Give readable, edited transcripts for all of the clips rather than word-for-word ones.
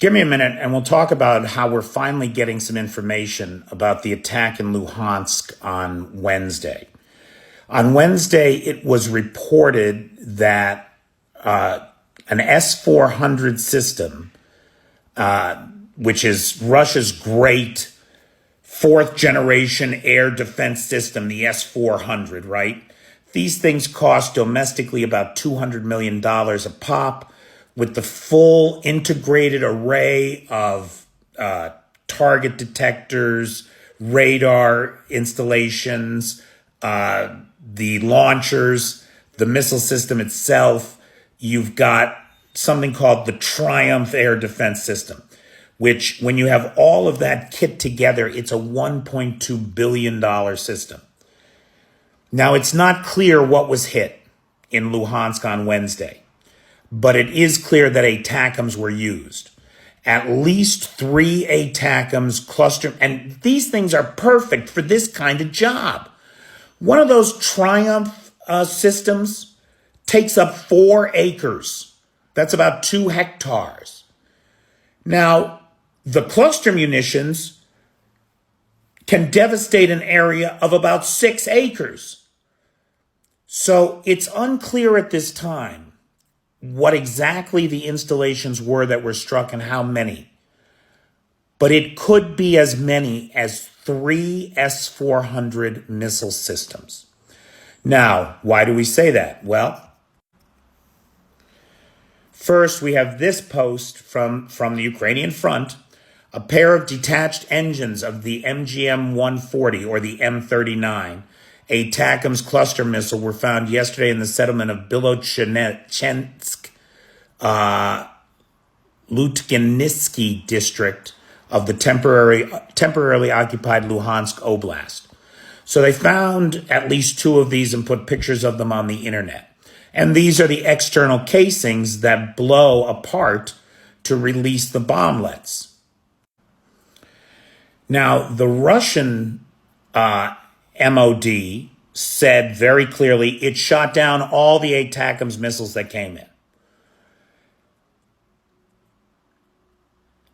Give me a minute and we'll talk about how we're finally getting some information about the attack in Luhansk on Wednesday. On Wednesday, it was reported that an S-400 system, which is Russia's great fourth generation air defense system, the S-400, right? These things cost domestically about $200 million a pop, with the full integrated array of target detectors, radar installations, the launchers, the missile system itself. You've got something called the Triumph Air Defense System, which when you have all of that kit together, it's a $1.2 billion system. Now, it's not clear what was hit in Luhansk on Wednesday, but it is clear that ATACMS were used. At least 3 ATACMS cluster, and these things are perfect for this kind of job. One of those Triumph systems takes up 4 acres. That's about 2 hectares. Now, the cluster munitions can devastate an area of about 6 acres. So it's unclear at this time what exactly the installations were that were struck and how many. But it could be as many as 3 S-400 missile systems. Now, why do we say that? Well, first we have this post from the Ukrainian front. A pair of detached engines of the MGM-140 or the M39, ATACMS cluster missile, were found yesterday in the settlement of Bilochensk, Lutganitsky district of the temporarily occupied Luhansk Oblast. So they found at least 2 of these and put pictures of them on the internet. And these are the external casings that blow apart to release the bomblets. Now, the Russian MOD said very clearly it shot down all the ATACMS missiles that came in.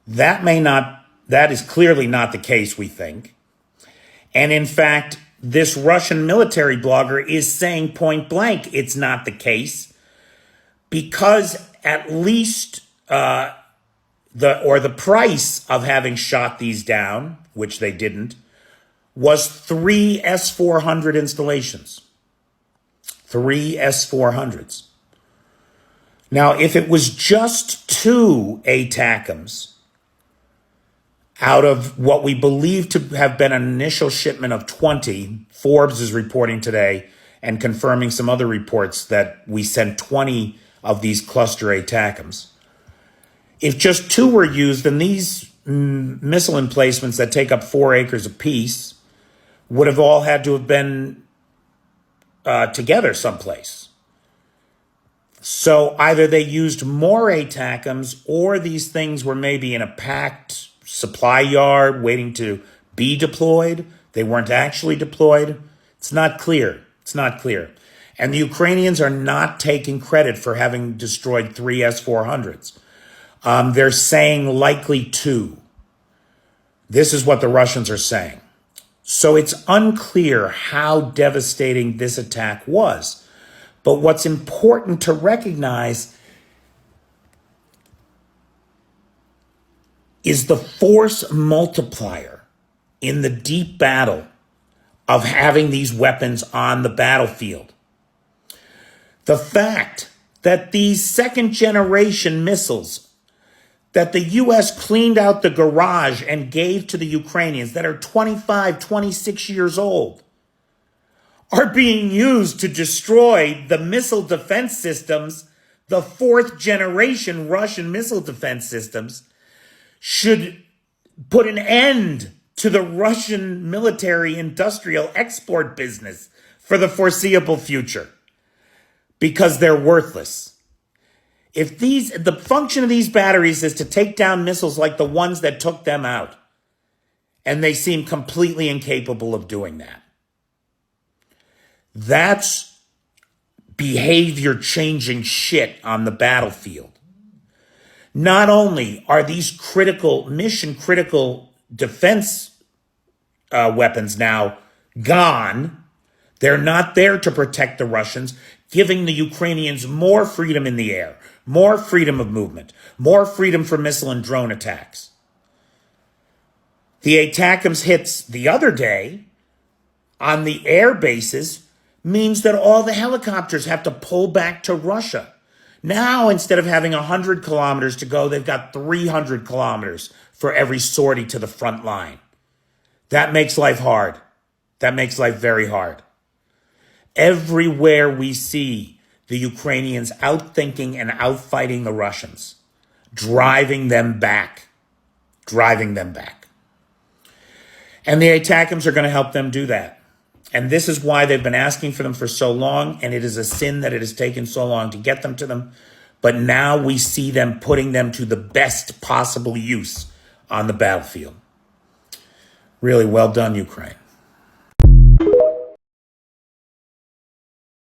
That is clearly not the case, we think. And in fact, this Russian military blogger is saying point blank it's not the case, because at least the price of having shot these down, which they didn't, was 3 S-400 installations. 3 S-400s. Now, if it was just 2 ATACMS out of what we believe to have been an initial shipment of 20, Forbes is reporting today and confirming some other reports that we sent 20 of these cluster ATACMS. If just 2 were used, then these missile emplacements that take up 4 acres apiece would have all had to have been together someplace. So either they used more ATACMS or these things were maybe in a packed supply yard waiting to be deployed. They weren't actually deployed. It's not clear. It's not clear. And the Ukrainians are not taking credit for having destroyed 3 S-400s. They're saying likely 2. This is what the Russians are saying. So it's unclear how devastating this attack was. But what's important to recognize is the force multiplier in the deep battle of having these weapons on the battlefield. The fact that these second-generation missiles that the U.S. cleaned out the garage and gave to the Ukrainians that are 25, 26 years old are being used to destroy the missile defense systems, the 4th-generation Russian missile defense systems, should put an end to the Russian military-industrial export business for the foreseeable future, because they're worthless. If the function of these batteries is to take down missiles like the ones that took them out, and they seem completely incapable of doing that, that's behavior-changing shit on the battlefield. Not only are these critical, mission critical defense weapons now gone, they're not there to protect the Russians, giving the Ukrainians more freedom in the air, more freedom of movement, more freedom for missile and drone attacks. The ATACMS hits the other day on the air bases means that all the helicopters have to pull back to Russia. Now, instead of having 100 kilometers to go, they've got 300 kilometers for every sortie to the front line. That makes life hard. That makes life very hard. Everywhere we see the Ukrainians outthinking and outfighting the Russians, driving them back. And the ATACMS are going to help them do that. And this is why they've been asking for them for so long, and it is a sin that it has taken so long to get them to them. But now we see them putting them to the best possible use on the battlefield. Really well done, Ukraine.